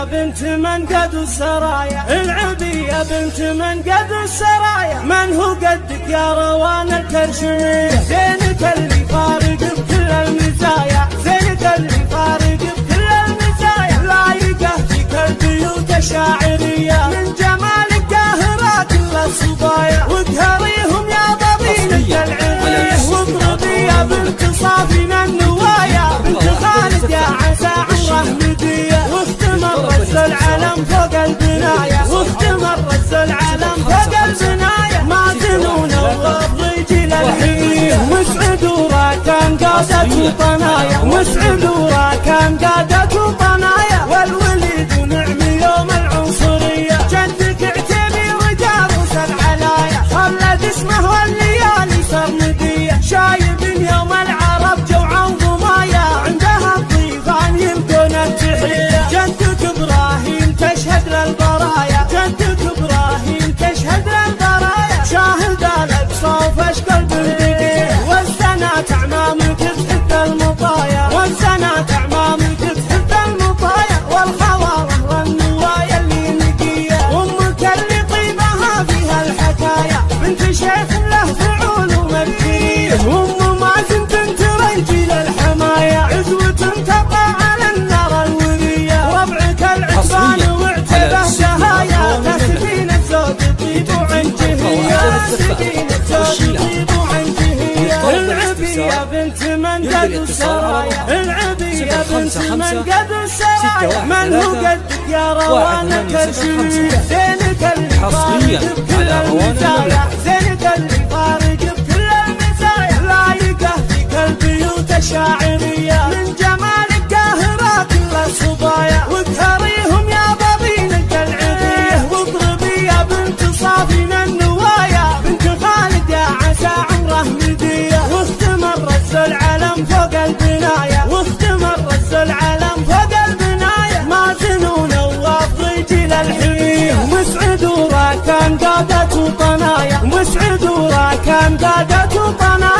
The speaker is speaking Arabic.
يا بنت منقد السرايا، العبي يا بنت منقد السرايا، من هو قدك يا روان الكرشمية؟ زينك اللي فارق بكل المزايا، زينك اللي فارق بكل المزايا، لايقة فيك البيوت الشاعرية، من جمالك قاهرة كل الصبايا، وقهريهم يا ضبينة العرية، واضربي يا بنت صافي من النوايا، بنت خالد يا عسى عمره مدية، واختمر رز العلم فوق البنايا، واختمر رز العلم فوق البنايا، ما تنون الرجل الحية، مسعد وراكان قادة وطنايا، مسعد وراكان قادة وطنايا، والوليد ونعم يوم العنصرية، جدك اعتبي رجال وسل علايا، خلد اسمه والليالي سرمدية، شايب يوم العرب جوعا وضمايا، عندها الضيفان يمكن التحية، جدك ابراهيم تشهد للبرايا، جدك ابراهيم تشهد للبرايا، شاهد الاقصى وفشكل بالبقية، والسنات اعمامك تحب المطايا، والسنات اعمامك تحب المطايا، والخواله والنوايا اللي نقية، امك اللي طيبها فيها الحكايا، بنت شيخ له فعول ومبكية، ام مازن بنت رجل الحمايا، عزوة تبقى على النار الورية، ربعك العتبان واعتبه شهايا، تسكين الزوج طيب وعنجهية، تسكين الزوج طيب وعنجهية، العبي يا بنت منقد السرايا، العبي يا بنت منقد السرايا، من هو قدك يا روان الكرشمية؟ زينك اللي فارق بكل المزايا، زينك اللي فارق بكل المزايا، لايقة فيك البيوت الشاعرية، من جمالك قاهرة كل الصبايا، وقهريهم يا ضبينك العرية، واضربي يا بنت صافي من النوايا، بنت خالد يا عسى عمره مدية، واختمر رز العلم فوق البنايا، واختمر رز العلم فوق البنايا، ما زنوا نواف رجل الحية، مسعد وراكان قادة وطنايا، مسعد وراكان قادة وطنايا.